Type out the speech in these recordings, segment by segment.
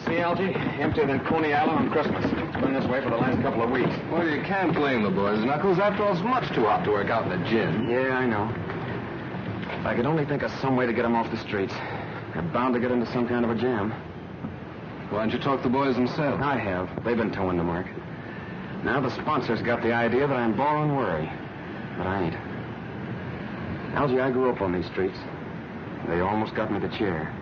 See, Algie? Emptier than Coney Island on Christmas. It's been this way for the last couple of weeks. Well, you can't blame the boys, Knuckles. After all, it's much too hot to work out in the gin. Yeah, I know. If I could only think of some way to get them off the streets. They're bound to get into some kind of a jam. Why don't you talk to the boys themselves? I have. They've been towing the mark. Now the sponsors got the idea that I'm borrowing worry. But I ain't. Algie, I grew up on these streets. They almost got me the chair.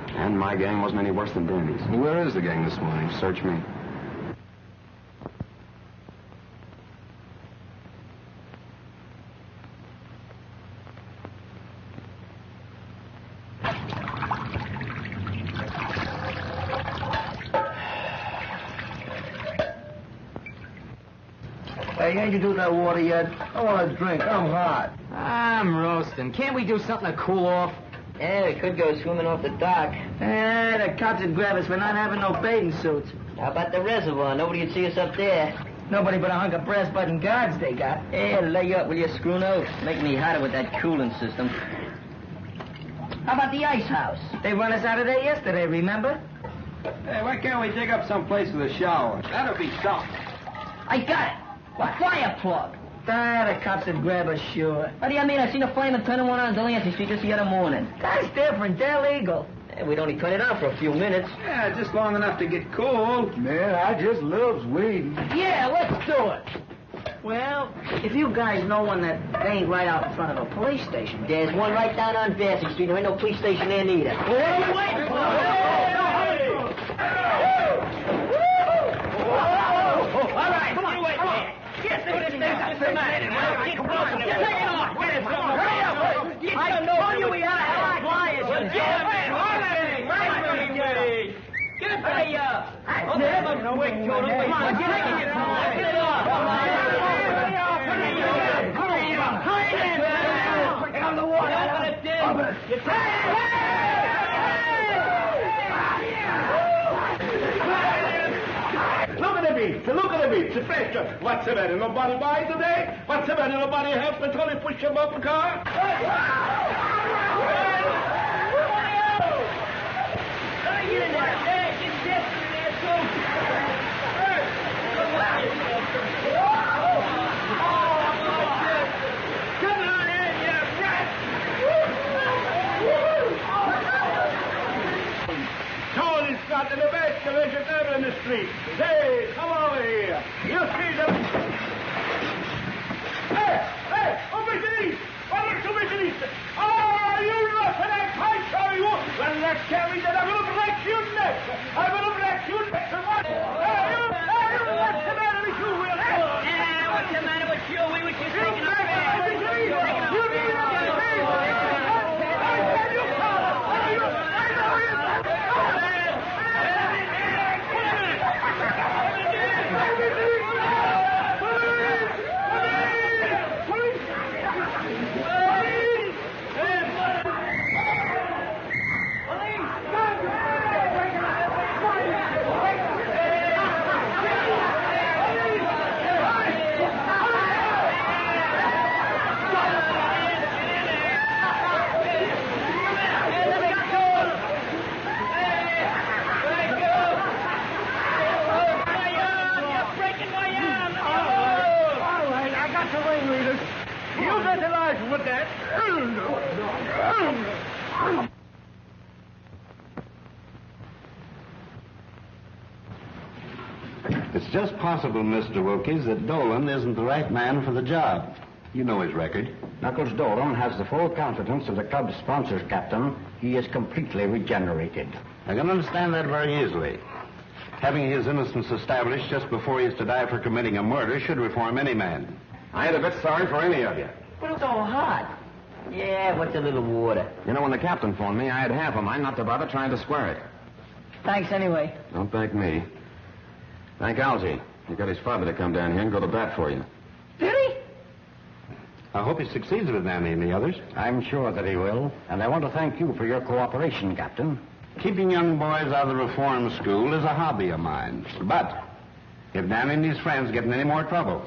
And my gang wasn't any worse than Danny's. Where is the gang this morning? Search me. Hey, ain't you do that water yet? I want a drink. I'm hot. I'm roasting. Can't we do something to cool off? Yeah, we could go swimming off the dock. The cops would grab us for not having no bathing suits. How about the reservoir? Nobody would see us up there. Nobody but a hunk of brass button guards they got. Hey, lay up, will you, screw nose? Make me hotter with that cooling system. How about the ice house? They run us out of there yesterday, remember? Hey, why can't we dig up some place with a shower? That'll be something. I got it. What? Fire plug. The cops would grab us, sure. What do you mean? I seen a flame turning one on Delancey Street just the other morning. That's different. They're legal. Hey, we'd only turn it on for a few minutes. Yeah, just long enough to get cool. Man, I just loves weed. Yeah, let's do it. Well, if you guys know one that ain't right out in front of a police station. There's one right down on Bassett Street. There ain't no police station there neither. Well, what are you waiting for? All right, come on, wait. Get this thing up to man. Keep closing it. Take it off. Hurry up. I told you we had to have flyers. Get it ready up. Come on, get it off. Get it off. Get on the water. Look at the beach, the pressure. What's the matter? Nobody buy today? What's the matter? Nobody help me till they push him up the car? Come on in, you rat! Tony's got in the best division ever in the street. Say, come over here. You see them? Hey, over to these. Over to these. Oh, you roughing that pipe, are you? Well, let's carry that. I'm going to break your neck. I'm going to break your neck. Hey, what's the matter with you, Will? Yeah, what's the matter with you? We were just taking a bath. You need a It's just possible, Mr. Wilkies, that Dolan isn't the right man for the job. You know his record. Knuckles Dolan has the full confidence of the club's sponsors, Captain. He is completely regenerated. I can understand that very easily. Having his innocence established just before he is to die for committing a murder should reform any man. I ain't a bit sorry for any of you. But it's all hot. Yeah, what's a little water? You know, when the captain phoned me, I had half a mind not to bother trying to square it. Thanks anyway. Don't thank me. Thank Algie. He got his father to come down here and go to bat for you. Did he? I hope he succeeds with Danny and the others. I'm sure that he will, and I want to thank you for your cooperation, Captain. Keeping young boys out of the reform school is a hobby of mine. But if Danny and his friends get in any more trouble,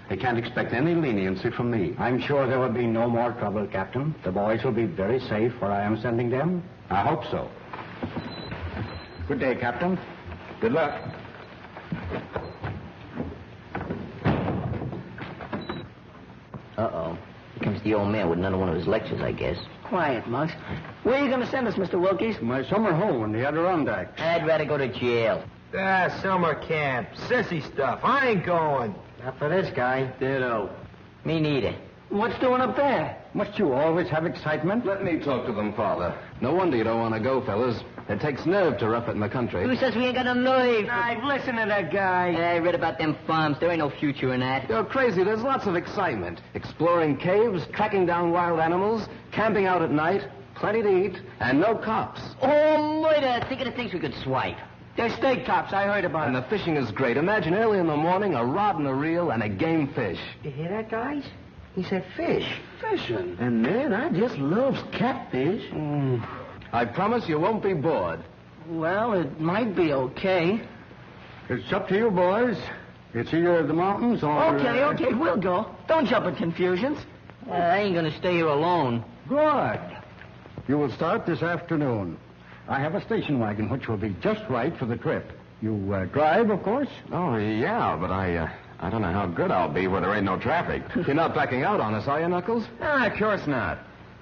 they can't expect any leniency from me. I'm sure there will be no more trouble, Captain. The boys will be very safe where I am sending them. I hope so. Good day, Captain. Good luck. Uh-oh. Here comes the old man with another one of his lectures, I guess. Quiet, Muggs. Where are you going to send us, Mr. Wilkies? My summer home in the Adirondacks. I'd rather go to jail. Summer camp. Sissy stuff. I ain't going. Not for this guy. Ditto. Me neither. What's doing up there? Must you always have excitement? Let me talk to them, Father. No wonder you don't want to go, fellas. It takes nerve to rough it in the country. Who says we ain't got no nerve? I've listened to that guy. I read about them farms. There ain't no future in that. You're crazy. There's lots of excitement. Exploring caves, tracking down wild animals, camping out at night, plenty to eat, and no cops. Oh, murder. Think of the things we could swipe. There's state cops. I heard about And it. the fishing is great. Imagine early in the morning, a rod and a reel and a game fish. You hear that, guys? He said fish. Fishing? And man, I just loves catfish. I promise you won't be bored. Well, it might be okay. It's up to you, boys. It's either the mountains or... Okay, we'll go. Don't jump in confusions. I ain't gonna stay here alone. Good. You will start this afternoon. I have a station wagon which will be just right for the trip. You drive, of course? Oh, yeah, but I don't know how good I'll be where there ain't no traffic. You're not backing out on us, are you, Knuckles? Of course not.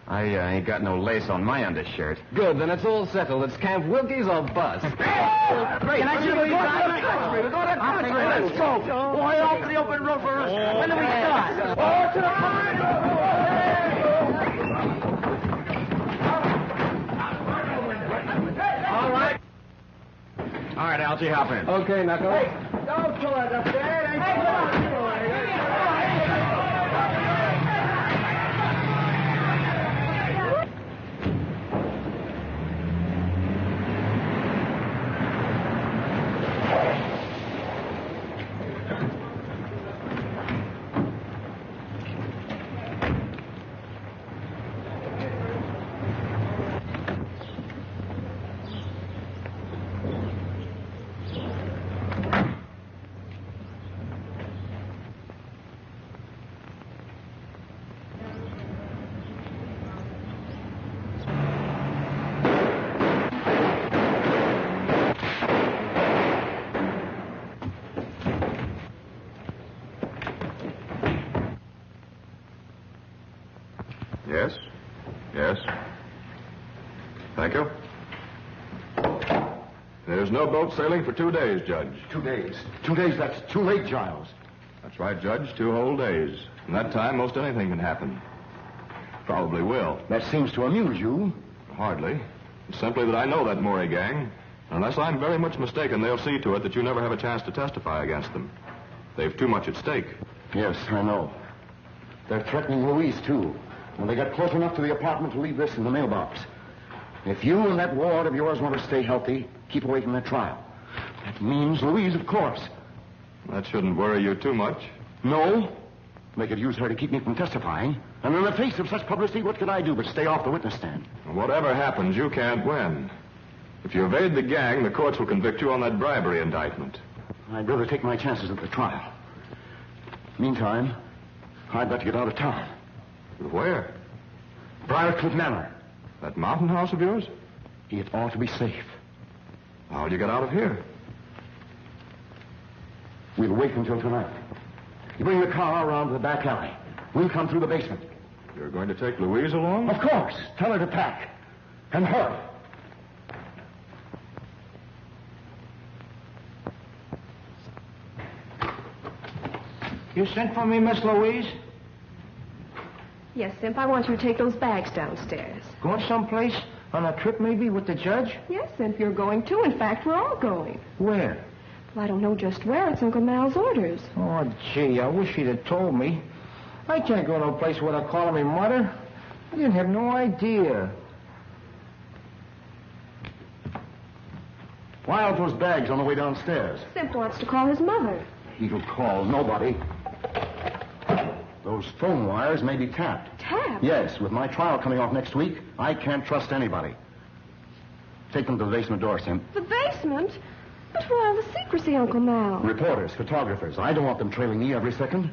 I ain't got no lace on my undershirt. Good, then it's all settled. It's Camp Wilkies or bust. Can I see what you got? We're going to country. Let's go. Boy, open the open road for us. When do we start? To the All right, Algie, hop in. Okay, Knuckles. Don't pull it up there. Yes? Yes? Thank you. There's no boat sailing for 2 days, Judge. 2 days. 2 days, that's too late, Giles. That's right, Judge. 2 whole days. In that time, most anything can happen. Probably will. That seems to amuse you. Hardly. It's simply that I know that Murray gang. Unless I'm very much mistaken, they'll see to it that you never have a chance to testify against them. They've too much at stake. Yes, I know. They're threatening Louise, too. When they got close enough to the apartment to leave this in the mailbox. If you and that ward of yours want to stay healthy, keep away from that trial. That means Louise, of course. That shouldn't worry you too much. No. They could use her to keep me from testifying. And in the face of such publicity, what can I do but stay off the witness stand? Whatever happens, you can't win. If you evade the gang, the courts will convict you on that bribery indictment. I'd rather take my chances at the trial. Meantime, I'd got to get out of town. Where? Briarcliff Manor. That mountain house of yours? It ought to be safe. How'll you get out of here? We'll wait until tonight. You bring the car around to the back alley. We'll come through the basement. You're going to take Louise along? Of course. Tell her to pack. And hurry. You sent for me, Miss Louise? Yes, Simp, I want you to take those bags downstairs. Going someplace? On a trip, maybe, with the judge? Yes, Simp, you're going too. In fact, we're all going. Where? Well, I don't know just where. It's Uncle Mal's orders. Oh, gee, I wish he'd have told me. I can't go no place without calling me mother. I didn't have no idea. Why aren't those bags on the way downstairs? Simp wants to call his mother. He'll call nobody. Those phone wires may be tapped. Tapped? Yes, with my trial coming off next week, I can't trust anybody. Take them to the basement door, Simp. The basement? But why all the secrecy, Uncle Mal? Reporters, photographers. I don't want them trailing me every second.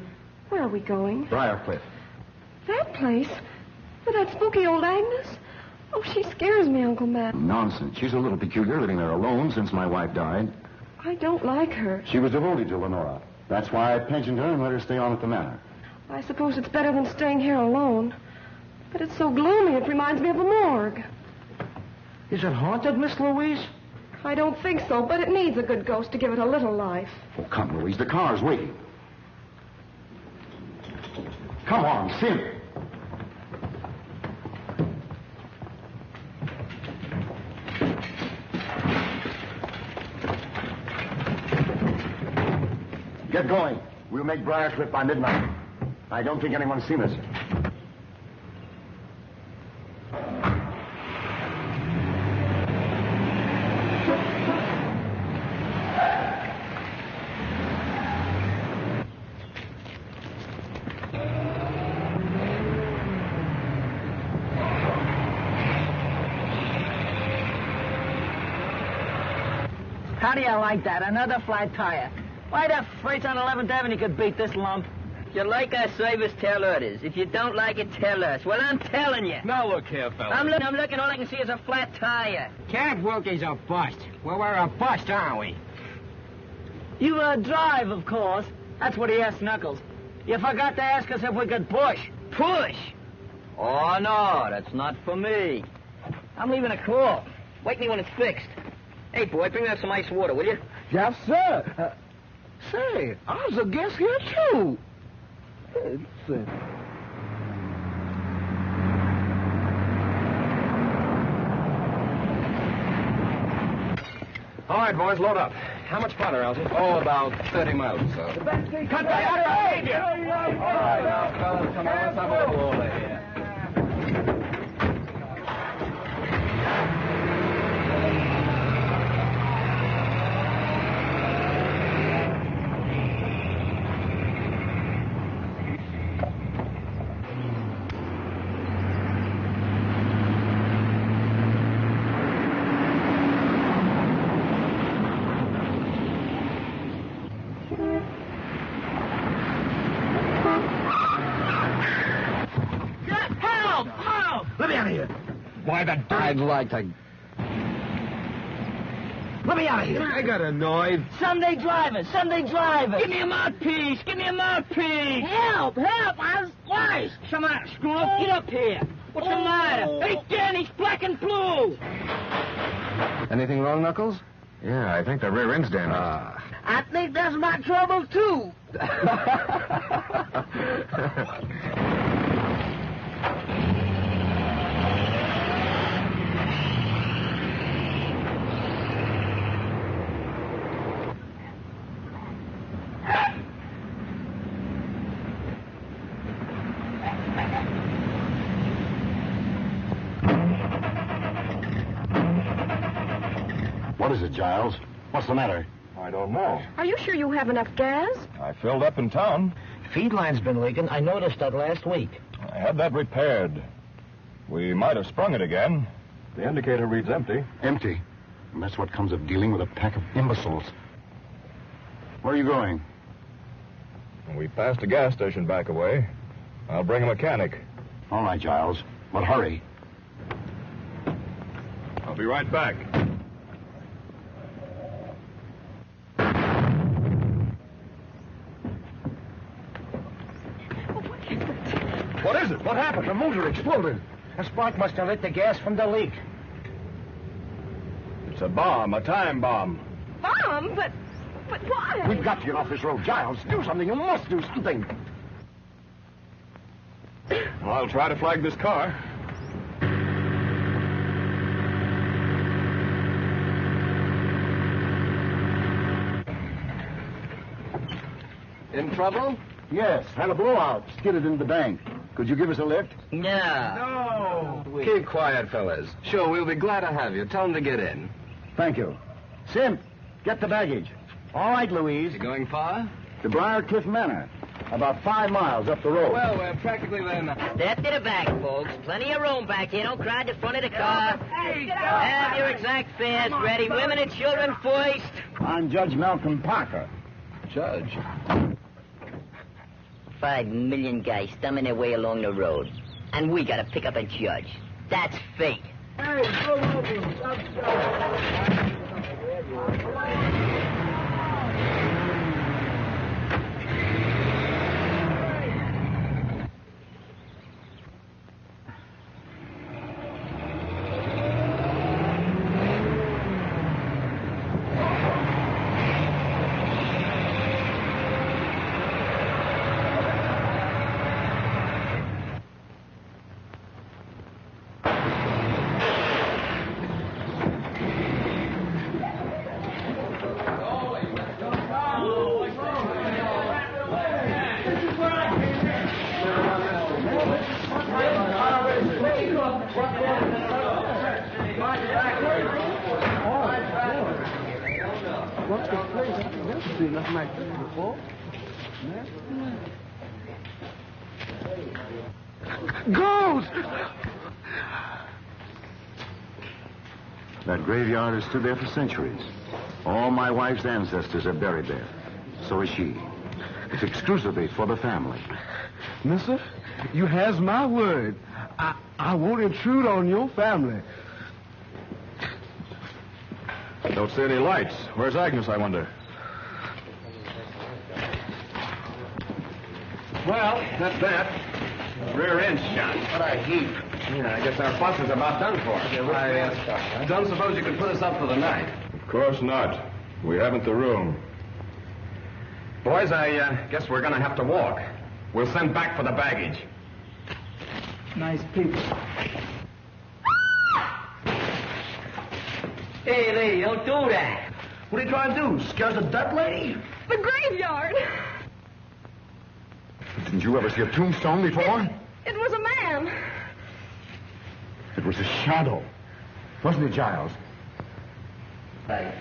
Where are we going? Briarcliff. That place? With that spooky old Agnes? Oh, she scares me, Uncle Matt. Nonsense. She's a little peculiar, living there alone since my wife died. I don't like her. She was devoted to Lenora. That's why I pensioned her and let her stay on at the manor. I suppose it's better than staying here alone. But it's so gloomy, it reminds me of a morgue. Is it haunted, Miss Louise? I don't think so, but it needs a good ghost to give it a little life. Oh, come, Louise. The car's waiting. Come on, Sim. Get going. We'll make Briarcliff by midnight. I don't think anyone's seen us. How do you like that? Another flat tire. Why the freights on 11th Avenue could beat this lump? If you like our service, tell others. If you don't like it, tell us. Well, I'm telling you. Now look here, fella. I'm looking, all I can see is a flat tire. Camp Wilkie's a bust. Well, we're a bust, aren't we? You drive, of course. That's what he asked Knuckles. You forgot to ask us if we could push. Push? Oh, no, that's not for me. I'm leaving a call. Wake me when it's fixed. Hey, boy, bring me up some ice water, will you? Yes, sir. Say, I was a guest here, too. All right, boys, load up. How much farther, Elsie? Oh, about 30 miles or so. Cut that behavior! All right, now, fellas, come on, let's have a little order here. Why, the dirt. I'd like to... Let me out of here. I got annoyed. Sunday drivers! Give me a mouthpiece! Give me a mouthpiece! Help! I was twice! Come on, screw up. Get up here. What's the matter? Hey, Danny's black and blue. Anything wrong, Knuckles? Yeah, I think the rear end's damaged. I think that's my trouble, too. What is it, Giles? What's the matter? I don't know. Are you sure you have enough gas? I filled up in town. Feed line's been leaking. I noticed that last week. I had that repaired. We might have sprung it again. The indicator reads empty. Empty. And that's what comes of dealing with a pack of imbeciles. Where are you going? We passed a gas station back away. I'll bring a mechanic. All right, Giles. But hurry. I'll be right back. What is it? What happened? The motor exploded. A spark must have lit the gas from the leak. It's a bomb, a time bomb. Bomb? But why? We've got to get off this road. Giles, do something. You must do something. Well, I'll try to flag this car. In trouble? Yes, had a blowout. Skidded into the bank. Could you give us a lift? No. Keep quiet, fellas. Sure, we'll be glad to have you. Tell them to get in. Thank you. Simp, get the baggage. All right, Louise. You going far? To Briarcliff Manor. About 5 miles up the road. Well, we're practically there now. Step to the back, folks. Plenty of room back here. Don't crowd the front of the car. Have your exact fares ready. Women and children first. I'm Judge Malcolm Parker. Judge? 5 million guys thumbing their way along the road. And we gotta pick up a judge. That's fate. Hey, go over. What's the place? I've never seen nothing like this before. Ghost! That graveyard has stood there for centuries. All my wife's ancestors are buried there. So is she. It's exclusively for the family. Mister, you has my word. I won't intrude on your family. Don't see any lights. Where's Agnes, I wonder? Well, that's that. Rear end shot. What a heap. Yeah, I guess our bus is about done for. I don't suppose you could put us up for the night. Of course not. We haven't the room. Boys, I guess we're going to have to walk. We'll send back for the baggage. Nice people. Hey, lady, don't do that. What are you trying to do? Scare the dead lady? The graveyard. Didn't you ever see a tombstone before? It was a man. It was a shadow. Wasn't it, Giles? Right.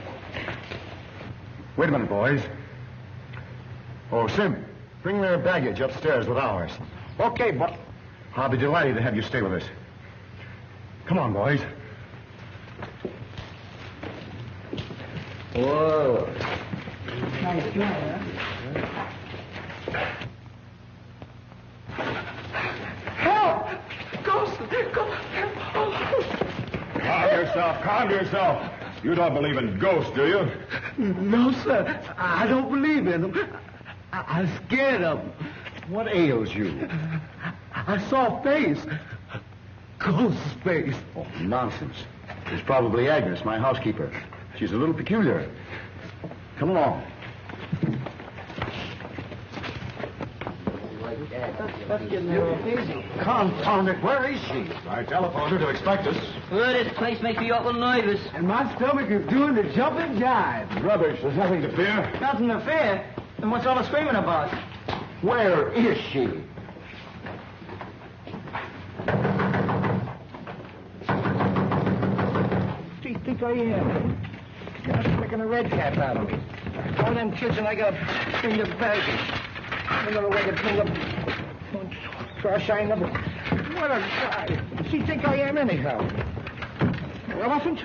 Wait a minute, boys. Oh, Sim, bring their baggage upstairs with ours. Okay, but... I'll be delighted to have you stay with us. Come on, boys. Whoa. Nice guy, Help! Ghost! Calm yourself. You don't believe in ghosts, do you? No, sir. I don't believe in them. I'm scared of them. What ails you? I saw a face. A ghost face. Oh, nonsense. It's probably Agnes, my housekeeper. She's a little peculiar. Come along. That's getting a little easy. Confound it, where is she? I telephoned her to expect us. Well, this place makes me awful nervous. And my stomach is doing the jumping jive. Rubbish, there's nothing to fear. Nothing to fear. Then what's all the screaming about? Where is she? What do you think I am? You're making a red cap out of me. All them kids and I got to bring the baggage. Another way to bring up trash I never... What a guy. What does he think I am anyhow? An elephant?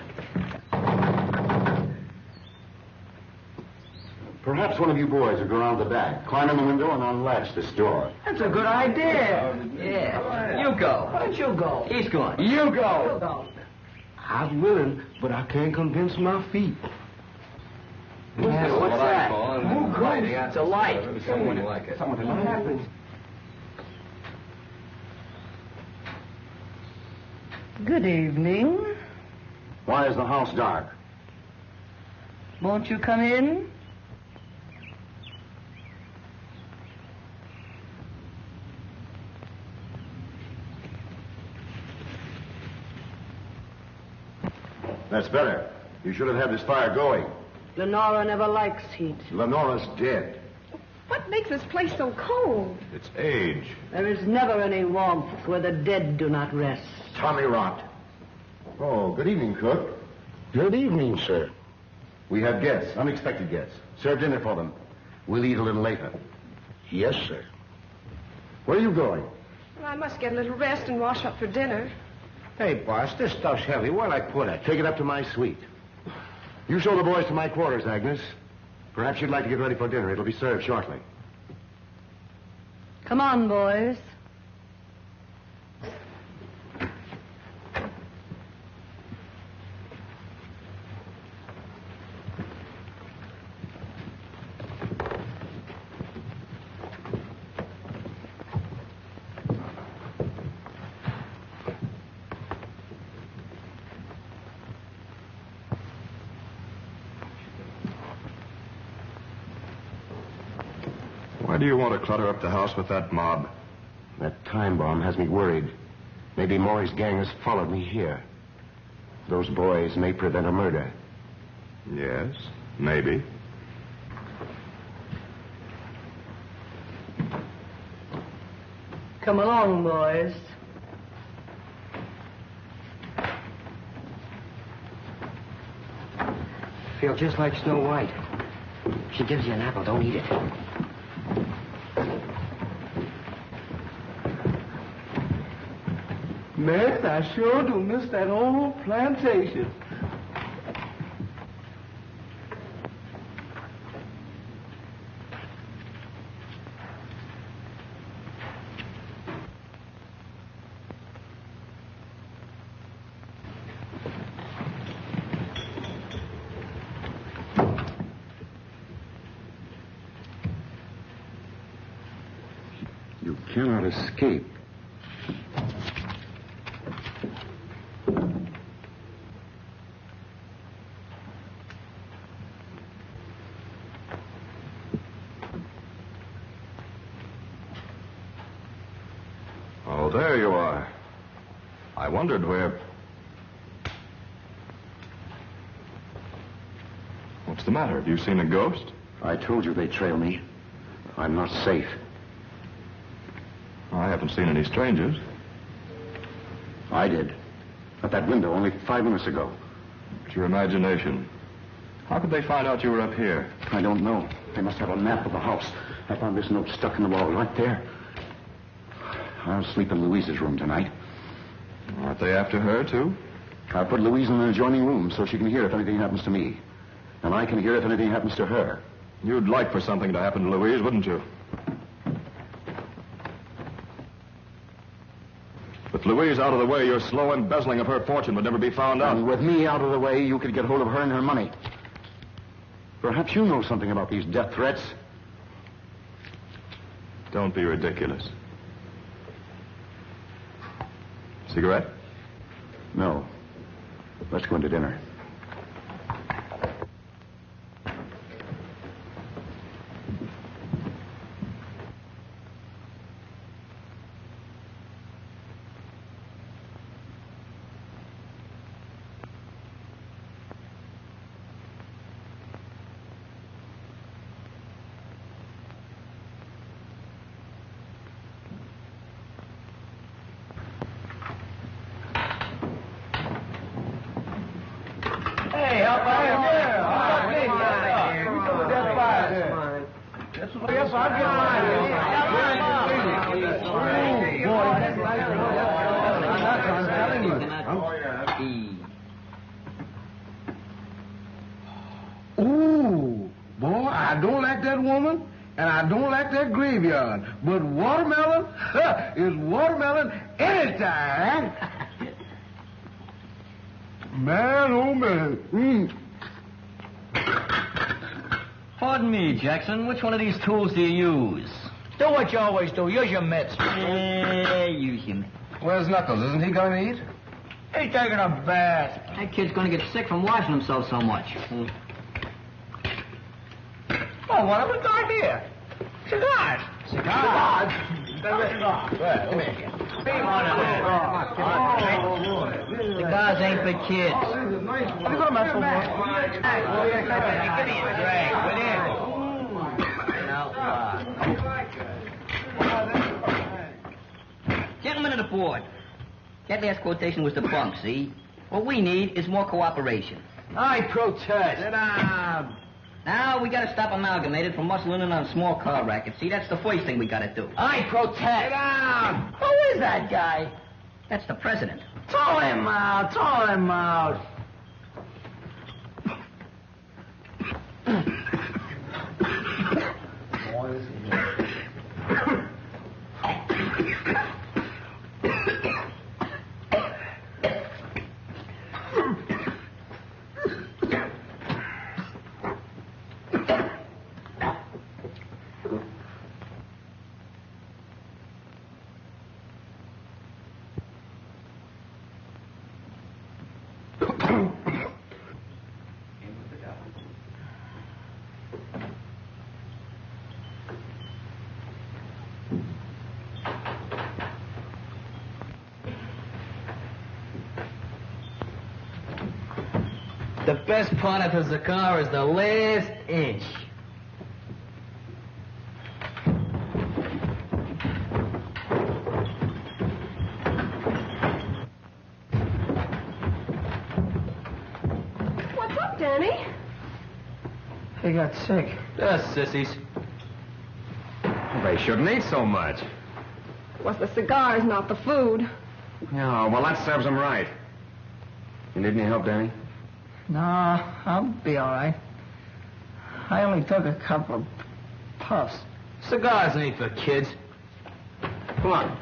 Perhaps one of you boys will go around the back, climb in the window, and unlatch this door. That's a good idea. Yeah. You go. Why don't you go? He's going. You go. I'm willing, but I can't convince my feet. What's that? Who goes? It's a light. Something like it. What happens? Good evening. Why is the house dark? Won't you come in? That's better. You should have had this fire going. Lenora never likes heat. Lenora's dead. What makes this place so cold? It's age. There is never any warmth where the dead do not rest. Tommy rot. Oh, good evening, cook. Good evening, sir. We have guests, unexpected guests. Serve dinner for them. We'll eat a little later. Yes, sir. Where are you going? Well, I must get a little rest and wash up for dinner. Hey, boss, this stuff's heavy. Where'll I put it? Take it up to my suite. You show the boys to my quarters, Agnes. Perhaps you'd like to get ready for dinner. It'll be served shortly. Come on, boys. do you want to clutter up the house with that mob? That time bomb has me worried. Maybe Maury's gang has followed me here. Those boys may prevent a murder. Yes, maybe. Come along, boys. Feel just like Snow White. She gives you an apple, don't eat it. Miss, I sure do miss that old plantation. You cannot escape. Oh, there you are. I wondered where... What's the matter? Have you seen a ghost? I told you they'd trail me. I'm not safe. I haven't seen any strangers. I did. At that window only 5 minutes ago. It's your imagination. How could they find out you were up here? I don't know. They must have a map of the house. I found this note stuck in the wall right there. I'll sleep in Louise's room tonight. Aren't they after her, too? I'll put Louise in an adjoining room so she can hear if anything happens to me. And I can hear if anything happens to her. You'd like for something to happen to Louise, wouldn't you? With Louise out of the way, your slow embezzling of her fortune would never be found out. And with me out of the way, you could get hold of her and her money. Perhaps you know something about these death threats. Don't be ridiculous. Cigarette? No. Let's go into dinner. Hey, help out here. Yes, I'll get mine. I'm telling you. Ooh, boy, I don't like that woman, and I don't like that graveyard. But watermelon is watermelon anytime. Man, oh man. Pardon me, Jackson. Which one of these tools do you use? Do what you always do. Use your mitts. Use him. Where's Knuckles? Isn't he going to eat? He's taking a bath. That kid's going to get sick from washing himself so much. Oh, what have we got here? Cigars. Cigars? Come here. Cigars ain't for kids. What are you going to mess for? Give me a drag, will you? Gentlemen of the board, that last quotation was the bunk, see? What we need is more cooperation. I protest. Sit down. Now, we gotta stop Amalgamated from muscling in on small car rackets. See, that's the first thing we gotta do. I protest. Sit down. Who is that guy? That's the president. Throw him out. Throw him out. The best part of the cigar is the last inch. What's up, Danny? He got sick. Sissies. They shouldn't eat so much. It was the cigars, not the food. Yeah, well, that serves them right. You need any help, Danny? No, I'll be all right. I only took a couple of puffs. Cigars ain't for kids. Come on.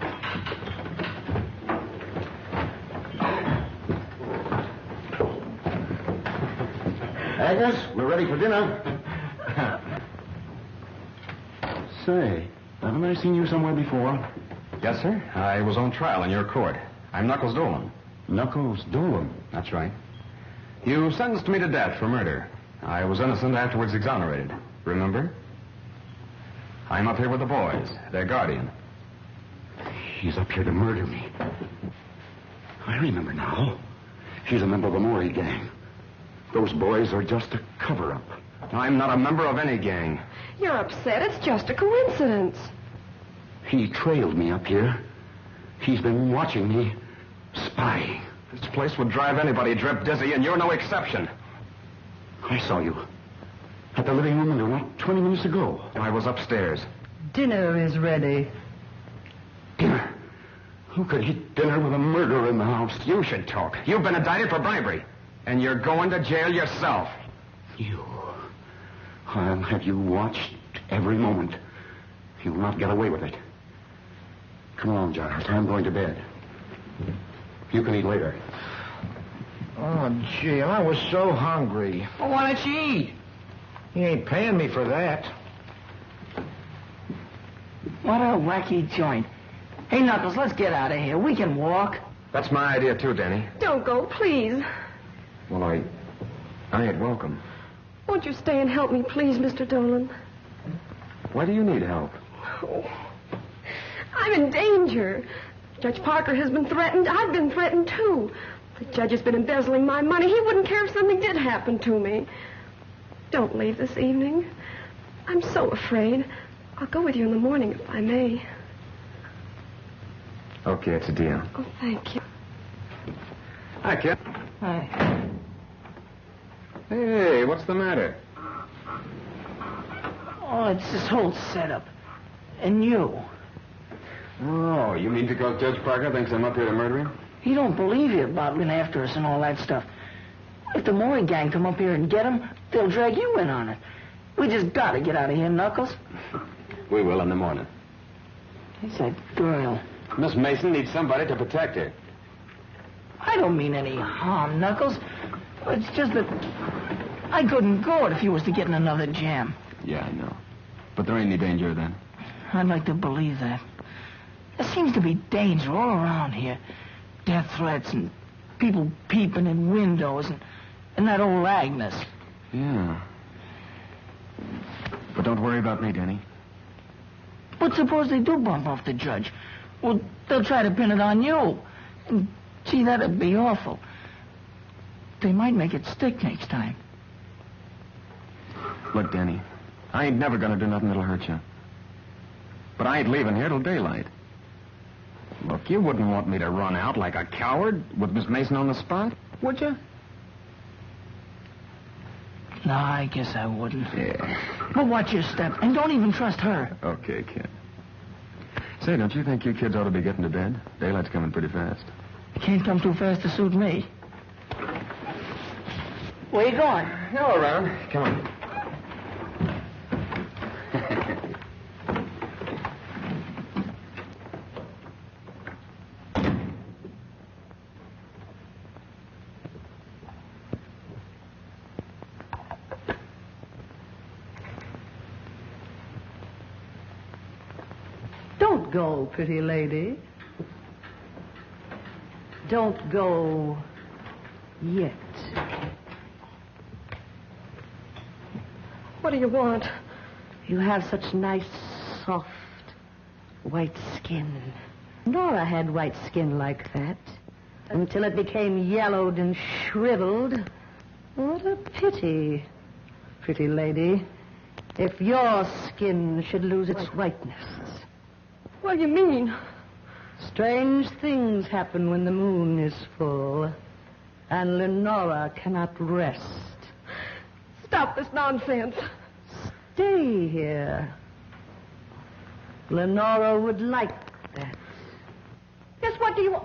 Agnes, we're ready for dinner. Say, haven't I seen you somewhere before? Yes, sir. I was on trial in your court. I'm Knuckles Dolan. Knuckles Dolan? That's right. You sentenced me to death for murder. I was innocent, afterwards exonerated. Remember? I'm up here with the boys, their guardian. He's up here to murder me. I remember now. He's a member of the Maury gang. Those boys are just a cover-up. I'm not a member of any gang. You're upset. It's just a coincidence. He trailed me up here. He's been watching me, spying. This place would drive anybody drip dizzy, and you're no exception. I saw you at the living room window not 20 minutes ago. I was upstairs. Dinner is ready. Dinner? Who could eat dinner with a murderer in the house? You should talk. You've been indicted for bribery, and you're going to jail yourself. You. I'll have you watched every moment. You'll not get away with it. Come along, Giles. I'm going to bed. You can eat later. Oh, gee, I was so hungry. Well, why don't you eat? He ain't paying me for that. What a wacky joint. Hey, Knuckles, let's get out of here. We can walk. That's my idea, too, Danny. Don't go, please. Well, I ain't welcome. Won't you stay and help me, please, Mr. Dolan? Why do you need help? Oh, I'm in danger. Judge Parker has been threatened. I've been threatened, too. The judge has been embezzling my money. He wouldn't care if something did happen to me. Don't leave this evening. I'm so afraid. I'll go with you in the morning, if I may. Okay, it's a deal. Oh, thank you. Hi, kid. Hi. Hey, what's the matter? Oh, it's this whole setup. And you. Oh, you mean because Judge Parker thinks I'm up here to murder him? He don't believe you about being after us and all that stuff. If the Maury gang come up here and get him, they'll drag you in on it. We just gotta get out of here, Knuckles. We will in the morning. It's that girl. Miss Mason needs somebody to protect her. I don't mean any harm, Knuckles. It's just that I couldn't go it if you was to get in another jam. Yeah, I know. But there ain't any danger then. I'd like to believe that. There seems to be danger all around here. Death threats and people peeping in windows and that old Agnes. Yeah. But don't worry about me, Danny. But suppose they do bump off the judge? Well, they'll try to pin it on you. And, gee, that'd be awful. They might make it stick next time. Look, Danny, I ain't never gonna do nothing that'll hurt you. But I ain't leaving here till daylight. Look, you wouldn't want me to run out like a coward with Miss Mason on the spot, would you? No, I guess I wouldn't. Yeah. But watch your step, and don't even trust her. Okay, kid. Say, don't you think you kids ought to be getting to bed? Daylight's coming pretty fast. It can't come too fast to suit me. Where you going? Go around. Come on. Don't go, pretty lady. Don't go yet. What do you want? You have such nice, soft, white skin. Nora had white skin like that until it became yellowed and shriveled. What a pity, pretty lady, if your skin should lose its whiteness. What do you mean? Strange things happen when the moon is full, and Lenora cannot rest. Stop this nonsense. Stay here. Lenora would like that. Yes, what do you want?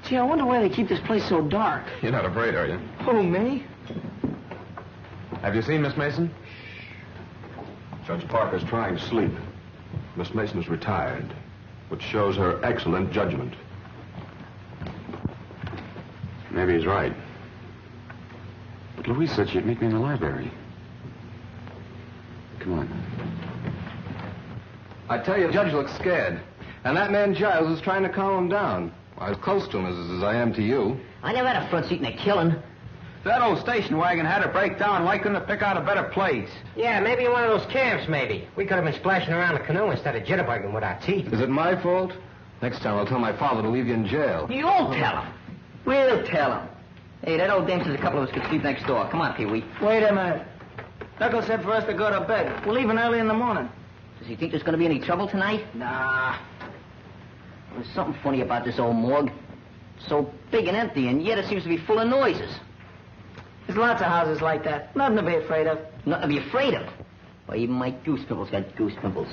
Gee, I wonder why they keep this place so dark. You're not afraid, are you? Who, me? Have you seen Miss Mason? Judge Parker's trying to sleep. Miss Mason is retired, which shows her excellent judgment. Maybe he's right. But Louise said she'd meet me in the library. Come on. I tell you, the judge looks scared. And that man Giles is trying to calm him down. Well, as close to him as I am to you. I never had a front seat in a killing. That old station wagon had to break down. Why couldn't it pick out a better place? Yeah, maybe in one of those camps, maybe. We could have been splashing around the canoe instead of jitterbugging with our teeth. Is it my fault? Next time I'll tell my father to leave you in jail. You'll tell him. We'll tell him. Hey, that old dame says a couple of us could sleep next door. Come on, Pee-wee. Wait a minute. Knuckles said for us to go to bed. We're leaving early in the morning. Does he think there's going to be any trouble tonight? Nah. There's something funny about this old morgue. So big and empty, and yet it seems to be full of noises. There's lots of houses like that. Nothing to be afraid of. Nothing to be afraid of. Why, even my goose pimples got goose pimples.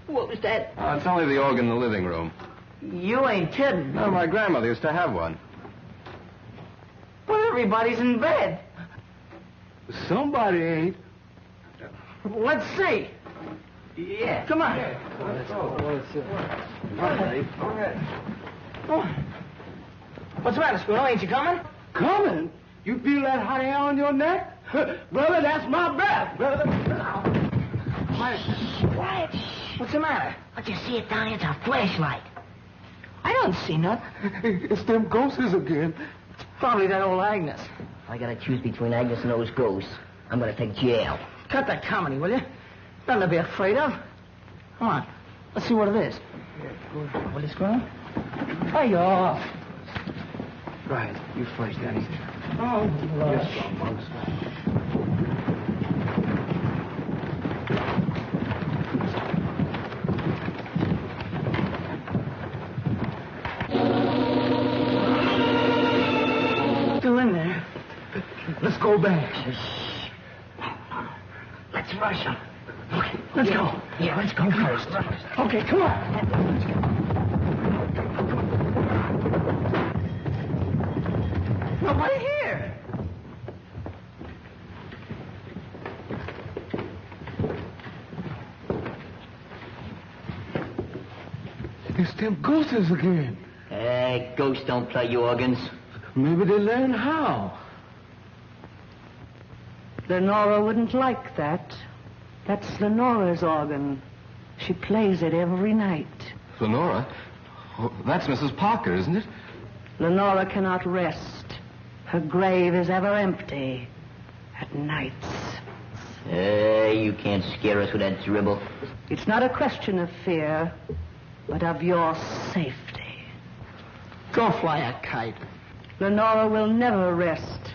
What was that? Oh, it's only the organ in the living room. You ain't kidding. No, my grandmother used to have one. But everybody's in bed. Somebody ain't. Let's see. Yeah. Come on. Let's go. Oh. What's the matter, Spooner? Ain't you coming? Coming? You feel that hot air on your neck? Brother, that's my breath, brother. Quiet. What's the matter? What you see it down here? It's a flashlight. I don't see nothing. It's them ghosts again. Probably that old Agnes. If I gotta choose between Agnes and those ghosts, I'm gonna take jail. Cut that comedy, will you? Nothing to be afraid of. Come on. Let's see what it is. Will this go? Hey, you're off. Right. You first, Daddy. Oh, Yes, strong monks. Still in there. Let's go back. Let's rush them. Okay, let's go. Yeah, let's go first. Okay, come on. Nobody here. It's them ghosts again. Hey, ghosts don't play organs. Maybe they learn how. Lenora wouldn't like that. That's Lenora's organ. She plays it every night. Lenora? Oh, that's Mrs. Parker, isn't it? Lenora cannot rest. Her grave is ever empty at nights. Hey, you can't scare us with that dribble. It's not a question of fear, but of your safety. Go fly a kite. Lenora will never rest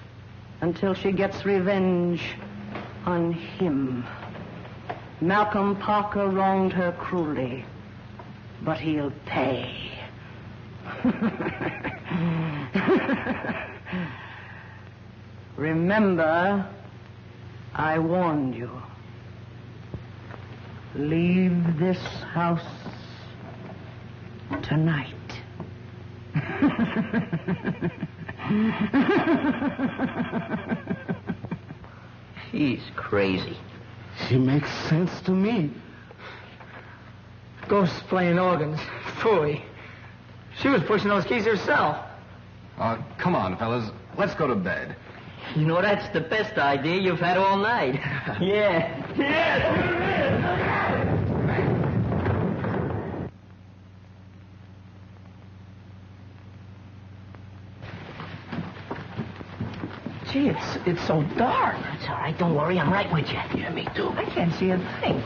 until she gets revenge on him. Malcolm Parker wronged her cruelly, but he'll pay. Remember, I warned you. Leave this house tonight. She's crazy. She makes sense to me. Ghosts playing organs. Phooey. She was pushing those keys herself. Come on, fellas. Let's go to bed. You know, that's the best idea you've had all night. Yeah. Gee, it's so dark. That's all right. Don't worry. I'm right with you. Yeah, me too. I can't see a thing.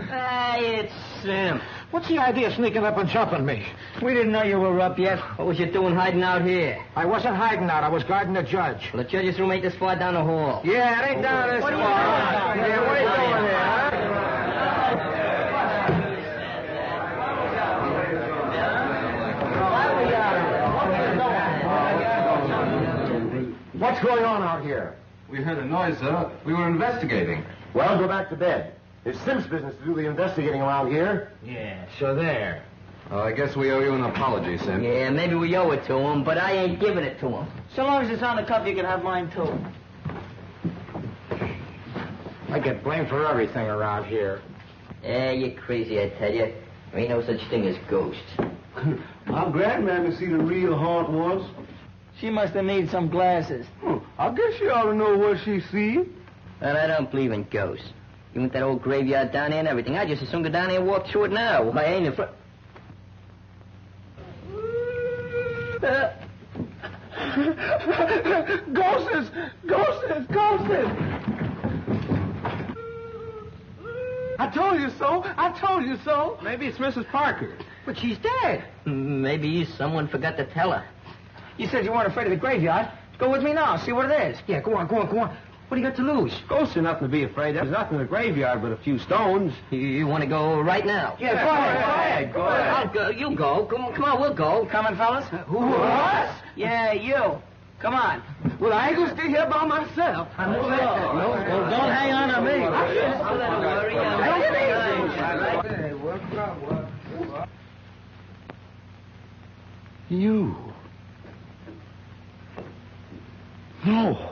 Hey, it's Sim. What's the idea of sneaking up and jumping me? We didn't know you were up yet. What was you doing hiding out here? I wasn't hiding out. I was guarding the judge. Well, the judge's room ain't this far down the hall. Yeah, it ain't down this far. Yeah, what are you doing here, huh? What's going on out here? We heard a noise, sir. We were investigating. Well, go back to bed. It's Sim's business to do the investigating around here. Yeah, so there. I guess we owe you an apology, Sim. Yeah, maybe we owe it to him, but I ain't giving it to him. So long as it's on the cup, you can have mine, too. I get blamed for everything around here. Yeah, you're crazy, I tell you. There ain't no such thing as ghosts. I'm glad, man, to see the real haunt ones. She must have need some glasses. I guess you ought to know what she see. And I don't believe in ghosts. Even with that old graveyard down there and everything, I just as soon go down there and walk through it now. I ain't in front... Ghosts! Ghosts! Ghosts! I told you so! I told you so! Maybe it's Mrs. Parker. But she's dead. Maybe someone forgot to tell her. You said you weren't afraid of the graveyard. Go with me now. See what it is. Yeah, go on. What do you got to lose? Ghosts are nothing to be afraid of. There's nothing in the graveyard but a few stones. You want to go right now? Yeah, go ahead. Go ahead. I'll go. You go. Come on, we'll go. Coming, fellas? Who, us? Yeah, you. Come on. Well, I ain't gonna stay here by myself. No, don't hang on to me. You. No.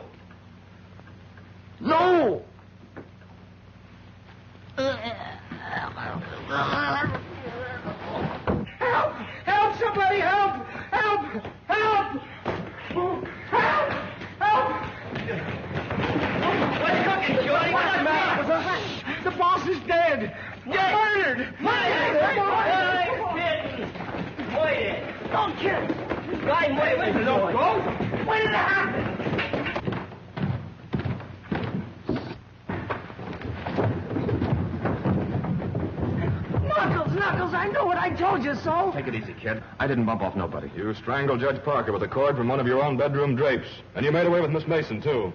No! Help! Help! Somebody help! Help! Help! Help! Help! What's cooking, Shorty? What's the matter? The boss is dead! Murdered! Wait. Don't kill him! Right, wait. No ghost! When did it happen? Knuckles, I know it. I told you so. Take it easy, kid. I didn't bump off nobody. You strangled Judge Parker with a cord from one of your own bedroom drapes. And you made away with Miss Mason, too.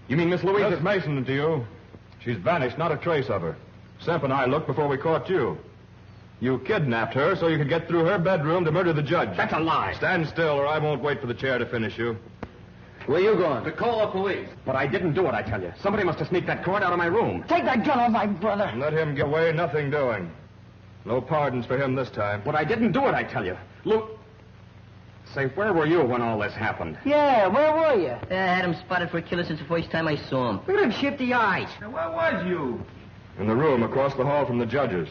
You mean Miss Louise? Miss Mason to you. She's vanished, not a trace of her. Semp and I looked before we caught you. You kidnapped her so you could get through her bedroom to murder the judge. That's a lie. Stand still or I won't wait for the chair to finish you. Where you going? To call the police. But I didn't do it, I tell you. Somebody must have sneaked that cord out of my room. Take that gun off my brother. Let him get away, nothing doing. No pardons for him this time. But I didn't do it, I tell you. Look. Say, where were you when all this happened? Yeah, where were you? I had him spotted for a killer since the first time I saw him. Look at him shifty eyes. Now, where was you? In the room across the hall from the judges.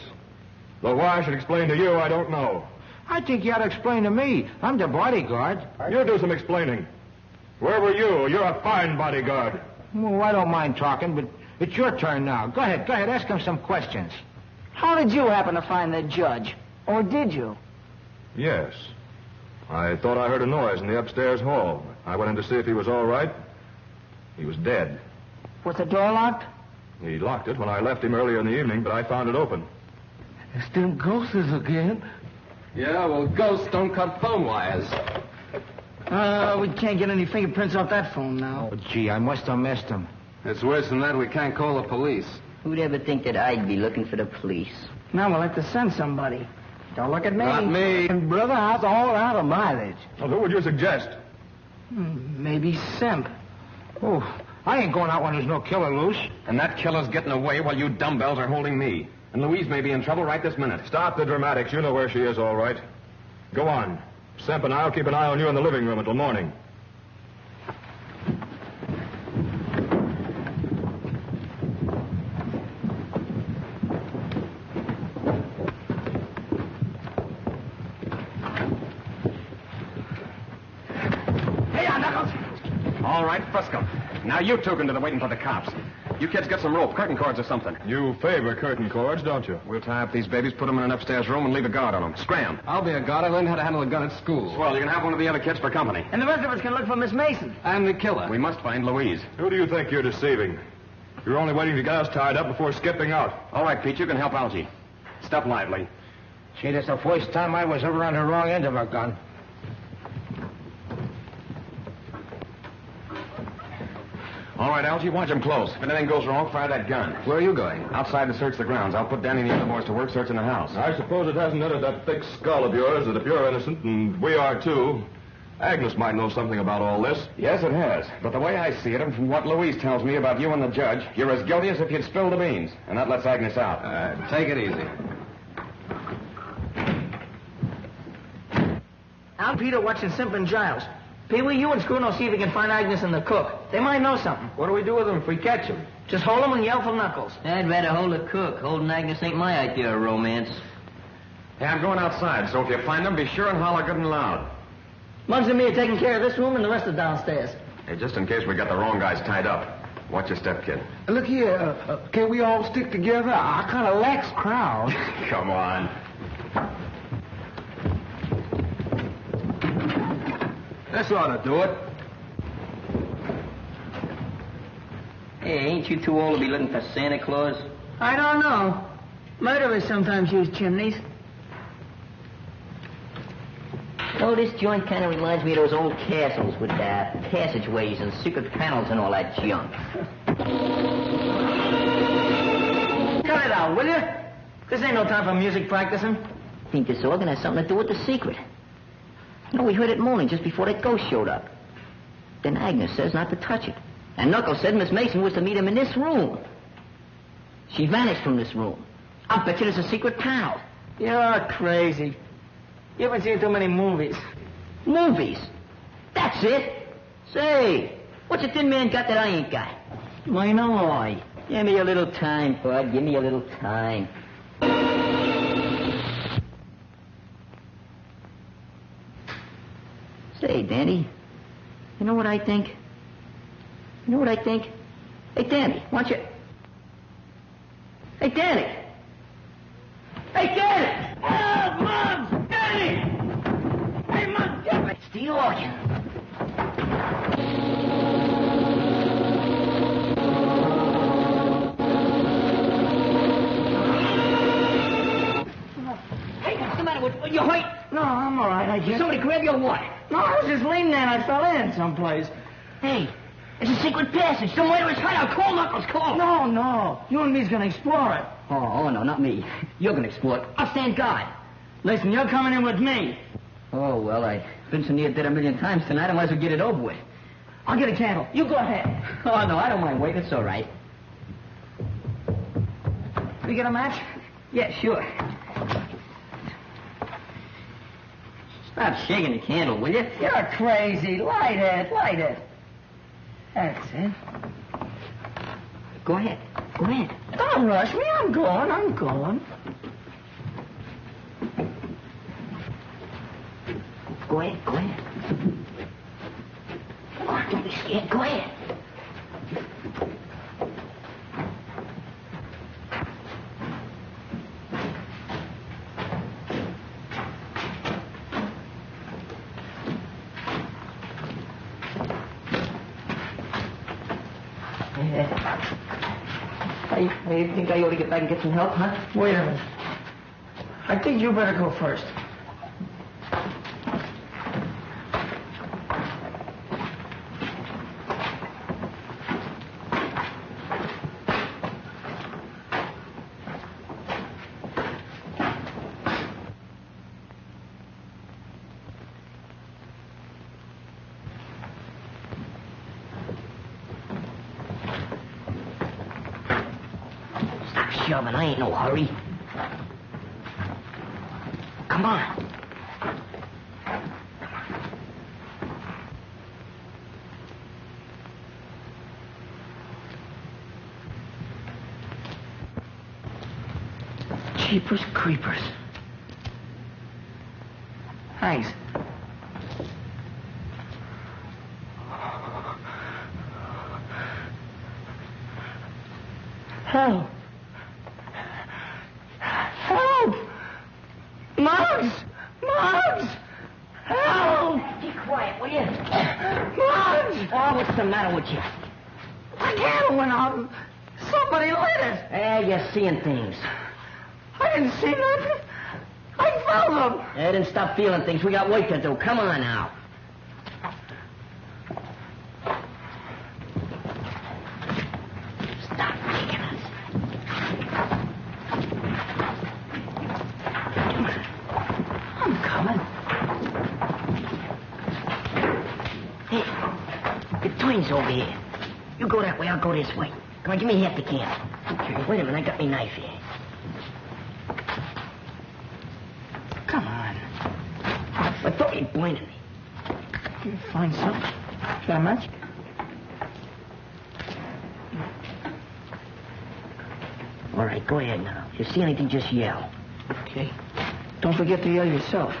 Though why I should explain to you, I don't know. I think you ought to explain to me. I'm the bodyguard. You do some explaining. Where were you? You're a fine bodyguard. Well, I don't mind talking, but it's your turn now. Go ahead. Ask him some questions. How did you happen to find the judge? Or did you? Yes. I thought I heard a noise in the upstairs hall. I went in to see if he was all right. He was dead. Was the door locked? He locked it when I left him earlier in the evening, but I found it open. It's them ghosts again. Yeah, well, ghosts don't cut phone wires. We can't get any fingerprints off that phone now. Oh, gee, I must have missed him. It's worse than that. We can't call the police. Who'd ever think that I'd be looking for the police? Now we'll have to send somebody. Don't look at me. Not me. And brother, how's all out of mileage? Well, who would you suggest? Maybe Semp. Oh, I ain't going out when there's no killer loose. And that killer's getting away while you dumbbells are holding me. And Louise may be in trouble right this minute. Stop the dramatics. You know where she is, all right. Go on. Semp and I'll keep an eye on you in the living room until morning. All right, Frisco. Now you two can do the waiting for the cops. You kids get some rope, curtain cords or something. You favor curtain cords, don't you? We'll tie up these babies, put them in an upstairs room, and leave a guard on them. Scram. I'll be a guard. I learned how to handle a gun at school. Well, you can have one of the other kids for company. And the rest of us can look for Miss Mason. I'm the killer. We must find Louise. Who do you think you're deceiving? You're only waiting to get us tied up before skipping out. All right, Pete, you can help Algie. Step lively. See, this is the first time I was ever on the wrong end of a gun. All right, Algie, watch him close. If anything goes wrong, fire that gun. Where are you going? Outside to search the grounds. I'll put Danny and the other boys to work searching the house. I suppose it hasn't entered that thick skull of yours that if you're innocent, and we are too, Agnes might know something about all this. Yes, it has. But the way I see it, and from what Louise tells me about you and the judge, you're as guilty as if you'd spilled the beans. And that lets Agnes out. Take it easy. I'm Peter watching Simp and Giles. Pee-wee, you and Scruno see if you can find Agnes and the cook. They might know something. What do we do with them if we catch them? Just hold them and yell for Knuckles. I'd rather hold the cook. Holding Agnes ain't my idea of romance. Hey, I'm going outside, so if you find them, be sure and holler good and loud. Muggs and me are taking care of this room and the rest are downstairs. Hey, just in case we got the wrong guys tied up. Watch your step, kid. Look here, can we all stick together? I kind of lacks crowd. Come on. This ought to do it. Hey, ain't you too old to be looking for Santa Claus? I don't know. Murderers sometimes use chimneys. Oh, this joint kind of reminds me of those old castles with passageways and secret panels and all that junk. Cut it out, will you? This ain't no time for music practicing. I think this organ has something to do with the secret. No, we heard it moaning just before that ghost showed up. Then Agnes says not to touch it. And Knuckles said Miss Mason was to meet him in this room. She vanished from this room. I'll bet you there's a secret panel. You're crazy. You haven't seen too many movies. Movies? That's it. Say, what's a thin man got that I ain't got? Why, no, I. Give me a little time, bud. Give me a little time. Say, Danny, you know what I think? You know what I think? Hey, Danny, why don't you... Hey, Danny! Hey, Danny! Oh, Mom! Danny! Hey, Mom, get me! It's the organ. Hey, what's the matter with you? Hurt? No, I'm all right, I guess. Somebody grab your what? No, I was just leaning there and I fell in someplace. Hey, it's a secret passage. Somewhere to his hideout. Call Knuckles, call. No. You and me's gonna explore it. Oh, no, not me. You're gonna explore it. I'll stand guard. Listen, you're coming in with me. Oh, well, I've been so near dead a million times tonight, I might as well get it over with. I'll get a candle. You go ahead. Oh, no, I don't mind waiting. It's all right. We get a match? Yeah, sure. Stop shaking the candle, will you? You're crazy. Light it. That's it. Go ahead. Don't rush me. I'm going. Go ahead. Come on, don't be scared. Go ahead. I think I ought to get back and get some help, huh? Wait a minute. I think you better go first. shoving. I ain't no hurry. Come on. Jeepers creepers. Thanks. Help! Help! Muggs! Muggs! Help! Be quiet, will you? Muggs! Oh, what's the matter with you? The candle went out. Somebody lit it. Eh, you're seeing things. I didn't see nothing. I felt them. Eh, then stop feeling things. We got work to do. Come on now. Stop kicking us. I'm coming. Hey, the twins over here. You go that way, I'll go this way. Come on, give me half the can. Okay. Wait a minute, I got my knife here. Come on. I thought you'd blinded me. You find something? That much? All right, go ahead now. If you see anything, just yell. Okay. Don't forget to yell yourself.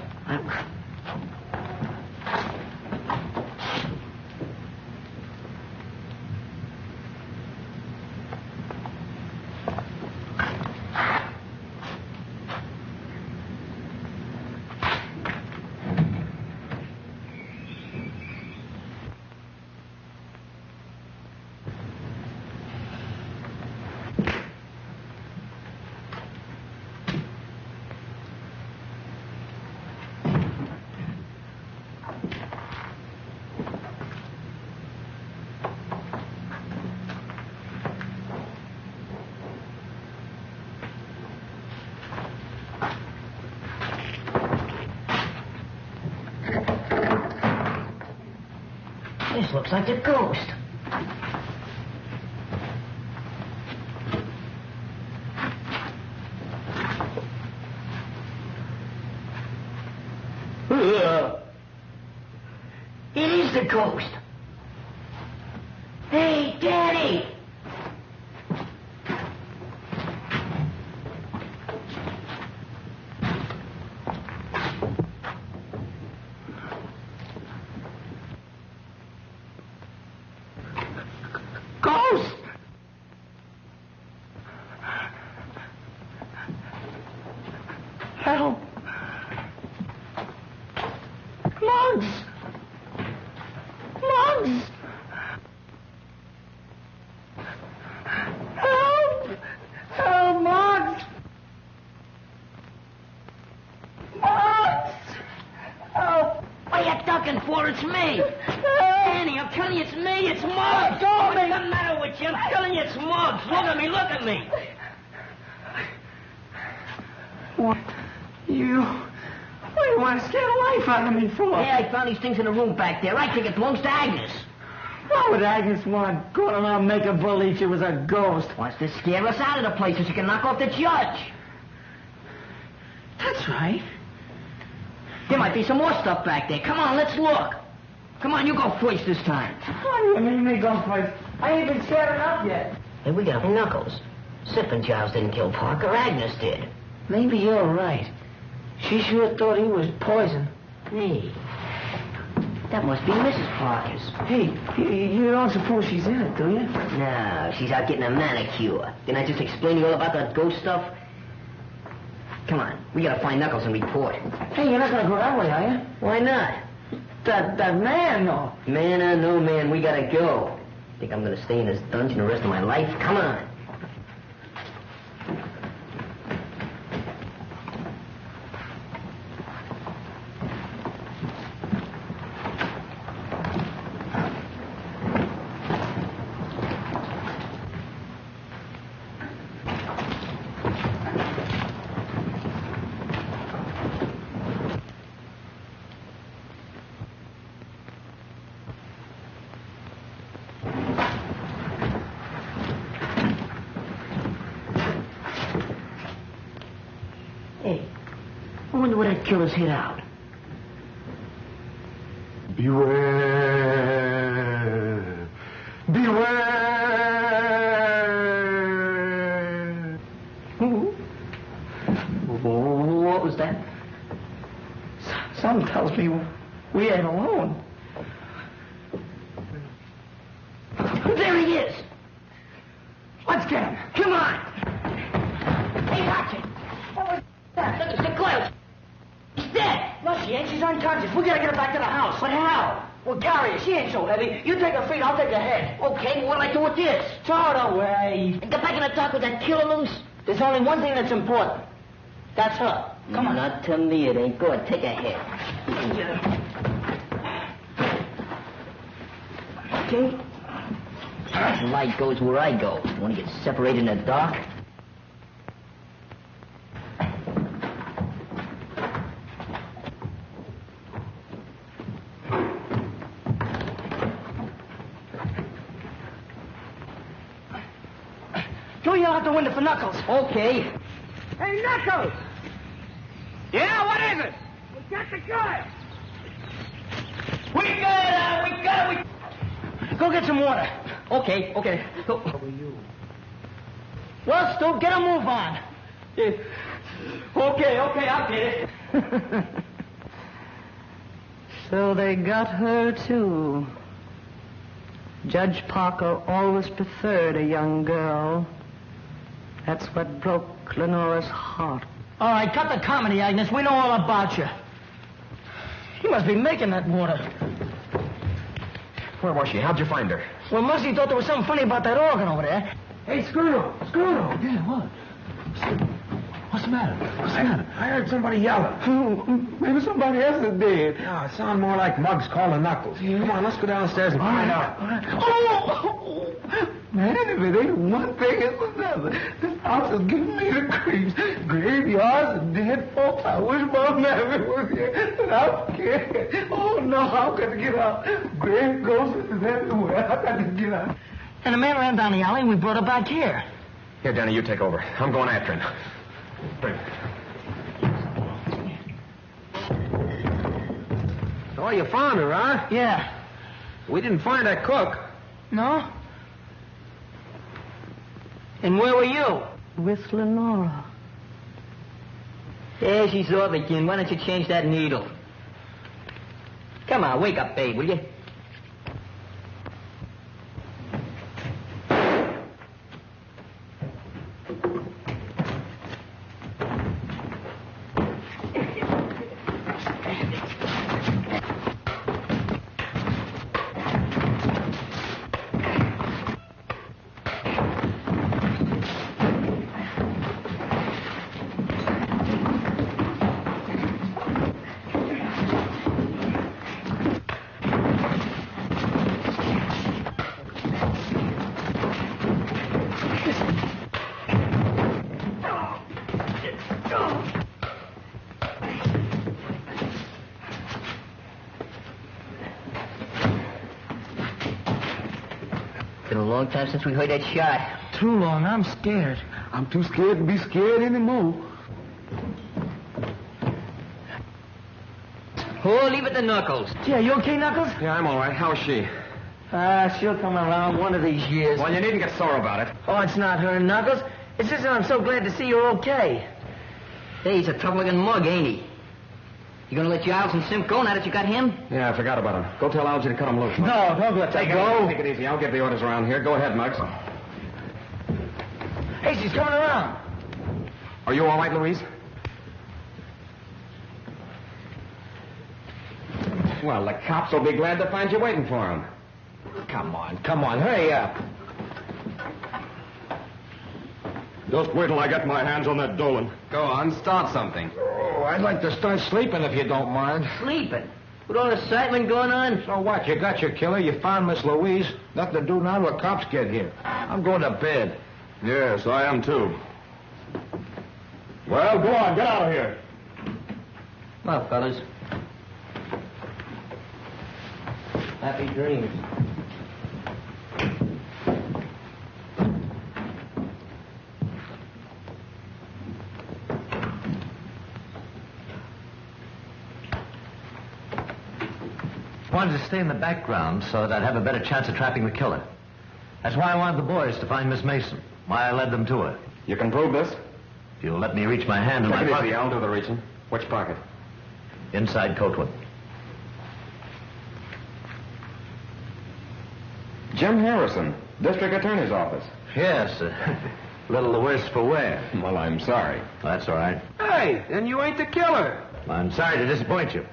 This looks like a ghost. It is the ghost. Hey, Daddy! Ghost! Help! Muggs! Muggs! Help! Help, Muggs! Muggs! Help! What are you ducking for? It's me! Danny, I'm telling you it's me! It's Muggs! What's the matter with you? I'm telling you it's Muggs! Look at me! Look at me! What do you want to scare the life out of me for? Yeah, I found these things in the room back there. I think it belongs to Agnes. Why would Agnes want going around making believe she was a ghost? Wants to scare us out of the place so she can knock off the judge. That's right. There might be some more stuff back there. Come on, let's look. Come on, you go first this time. What do you mean me go first? I ain't been scared enough yet. Hey, we got Knuckles. Sipping Giles didn't kill Parker. Agnes did. Maybe you're right. She sure thought he was poison. Hey, that must be Mrs. Parker's. Hey, you don't suppose she's in it, do you? No, she's out getting a manicure. Didn't I just explain to you all about that ghost stuff? Come on, we gotta find Knuckles and report. Hey, you're not gonna go that way, are you? Why not? That man, though. Man or no man, we gotta go. Think I'm gonna stay in this dungeon the rest of my life? Come on. I wonder where that killer's hid out. Beware. Beware. What was that? Something tells me we ain't alone. There he is. Let's get him. Come on. Hey, watch it. What was that? Look, it's the close. She's dead. No, she ain't. She's unconscious. We gotta get her back to the house. But how? Well, Gary, she ain't so heavy. You take her feet, I'll take her head. Okay, well, what'll I do with this? Throw it away. And get back in the dock with that killer loose? There's only one thing that's important. That's her. Come on. Not to me, it ain't good. Take a hit. Okay. Light goes where I go. Want to get separated in the dark? Go yell out the window for Knuckles. Okay. Hey, Knuckles! Yeah, what is it? We got the guy. We got it. Go get some water. Okay. Go. Well, Stu, get a move on. Yeah. Okay, I'll get it. So they got her, too. Judge Parker always preferred a young girl. That's what broke Lenora's heart. All right, cut the comedy, Agnes. We know all about you. He must be making that water. Where was she? How'd you find her? Well, Mercy thought there was something funny about that organ over there. Hey, Screw. Yeah, what? What's the matter? I heard somebody yelling. Maybe somebody else is dead. No, it sounded more like Muggs calling Knuckles. Yeah. Come on, let's go downstairs and find out. All right. Oh! Man, if it ain't one thing, it's another. This house is giving me the creeps. Graveyards and dead folks. I wish my mammy was here. And I'm scared. Oh, no, I've got to get out. Grave ghosts is everywhere. I've got to get out. And the man ran down the alley and we brought her back here. Here, Danny, you take over. I'm going after him. Oh, you found her, huh? Yeah. We didn't find that cook. No? And where were you? With Lenora. There she's off again. Why don't you change that needle? Come on, wake up, babe, will you? Been a long time since we heard that shot. Too long. I'm scared. I'm too scared to be scared anymore. Oh, leave it to Knuckles. Yeah, you okay, Knuckles? Yeah, I'm all right. How's she? She'll come around one of these years. Well, you needn't get sore about it. Oh, it's not her, Knuckles. It's just that I'm so glad to see you're okay. Hey, he's a tough-looking mug, ain't he? You gonna let Giles and Simp go now that you got him? Yeah, I forgot about him. Go tell Algie to cut him loose. No, don't let that go. Take it easy. I'll give the orders around here. Go ahead, Muggs. Hey, she's coming around. Are you all right, Louise? Well, the cops will be glad to find you waiting for them. Come on, hurry up. Just wait till I get my hands on that Dolan. Go on, start something. Oh, I'd like to start sleeping if you don't mind. Sleeping? With all the excitement going on? So what? You got your killer, you found Miss Louise. Nothing to do now till the cops get here. I'm going to bed. Yes, I am too. Well, go on, get out of here. Well, fellas. Happy dreams. wanted to stay in the background so that I'd have a better chance of trapping the killer. That's why I wanted the boys to find Miss Mason, why I led them to her. You can prove this? If you'll let me reach my hand in my Take it pocket. easy, I'll do the reaching. Which pocket? Inside coatwood. Jim Harrison, District Attorney's Office. Yes, a little the worse for wear. Well, I'm sorry. That's all right. Hey, then you ain't the killer. I'm sorry to disappoint you.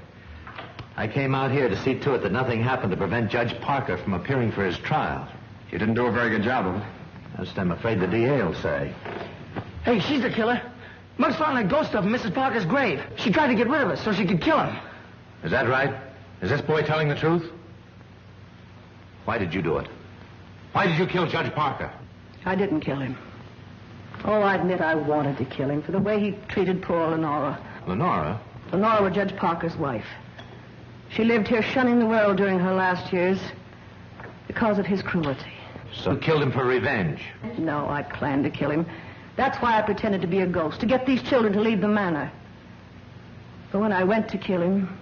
I came out here to see to it that nothing happened to prevent Judge Parker from appearing for his trial. You didn't do a very good job of it. That's I'm afraid the DA will say. Hey, she's the killer. Muggs found a ghost of Mrs. Parker's grave. She tried to get rid of us so she could kill him. Is that right? Is this boy telling the truth? Why did you do it? Why did you kill Judge Parker? I didn't kill him. Oh, I admit I wanted to kill him for the way he treated poor Lenora. Lenora? Lenora was Judge Parker's wife. She lived here shunning the world during her last years because of his cruelty. So you killed him for revenge? No, I planned to kill him. That's why I pretended to be a ghost, to get these children to leave the manor. But when I went to kill him,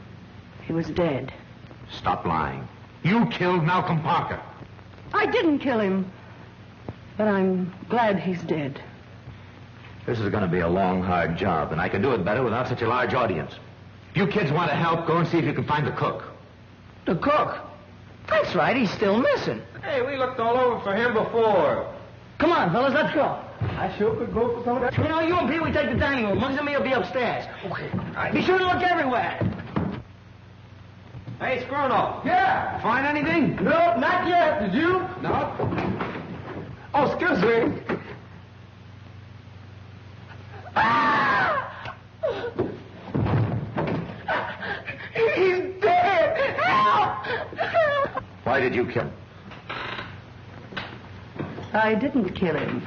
he was dead. Stop lying. You killed Malcolm Parker. I didn't kill him, but I'm glad he's dead. This is going to be a long, hard job, and I can do it better without such a large audience. If you kids want to help, go and see if you can find the cook. The cook? That's right, he's still missing. Hey, we looked all over for him before. Come on, fellas, let's go. I sure could go for some of that. You know, you and Pete, we take the dining room. Muggs and me will be upstairs. Okay. Be sure to look everywhere. Hey, Skrono. Yeah. Find anything? No, not yet. Did you? No. Oh, excuse me. He's dead. Help! Why did you kill him? I didn't kill him.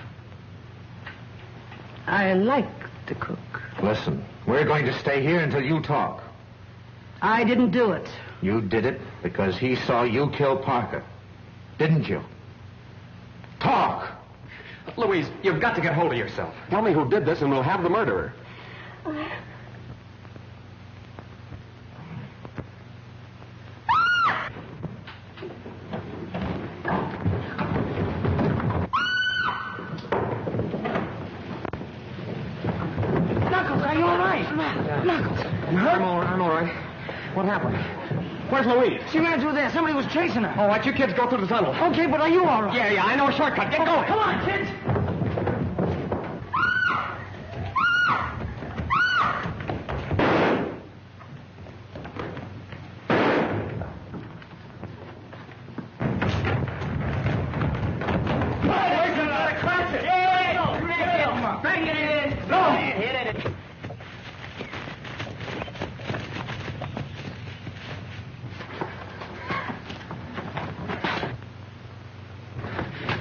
I like to cook. Listen, we're going to stay here until you talk. I didn't do it. You did it because he saw you kill Parker. Didn't you? Talk! Louise, you've got to get hold of yourself. Tell me who did this and we'll have the murderer. Knuckles, are you all right? Knuckles, you hurt? I'm all right. What happened? Where's Louise? She ran through there. Somebody was chasing her. All right, you kids go through the tunnel. Okay, but are you all right? Yeah, I know a shortcut. Get going. Come on, kids.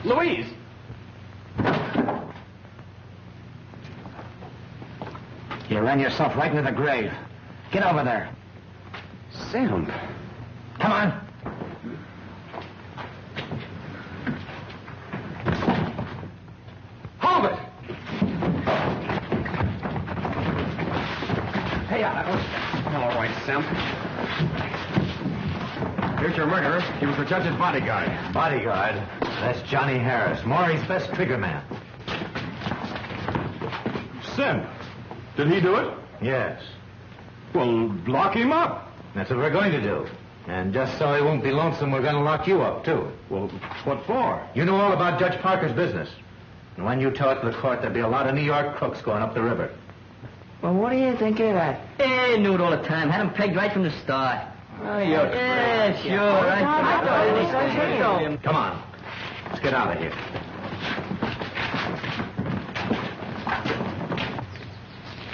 Louise! You ran yourself right into the grave. Get over there. Sam. Come on. Hold it! Hey, All right, Sam. Here's your murderer. He was the judge's bodyguard. Bodyguard? That's Johnny Harris, Maury's best trigger man. Sim, did he do it? Yes. Well, lock him up. That's what we're going to do. And just so he won't be lonesome, we're going to lock you up, too. Well, what for? You know all about Judge Parker's business. And when you tell it to the court, there'll be a lot of New York crooks going up the river. Well, what do you think of that? Hey, knew it all the time. Had him pegged right from the start. Oh, you're Yeah, sure. I thought it was so. Come on. Let's get out of here.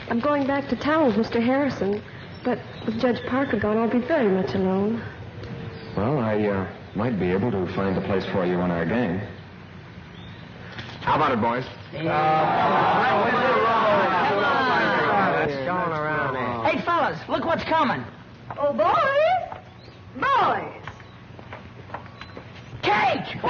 I'm going back to town with Mr. Harrison, but with Judge Parker gone, I'll be very much alone. Well, I might be able to find a place for you on our gang. How about it, boys? Hey, fellas, look what's coming. Oh, boys! Boys! Cake!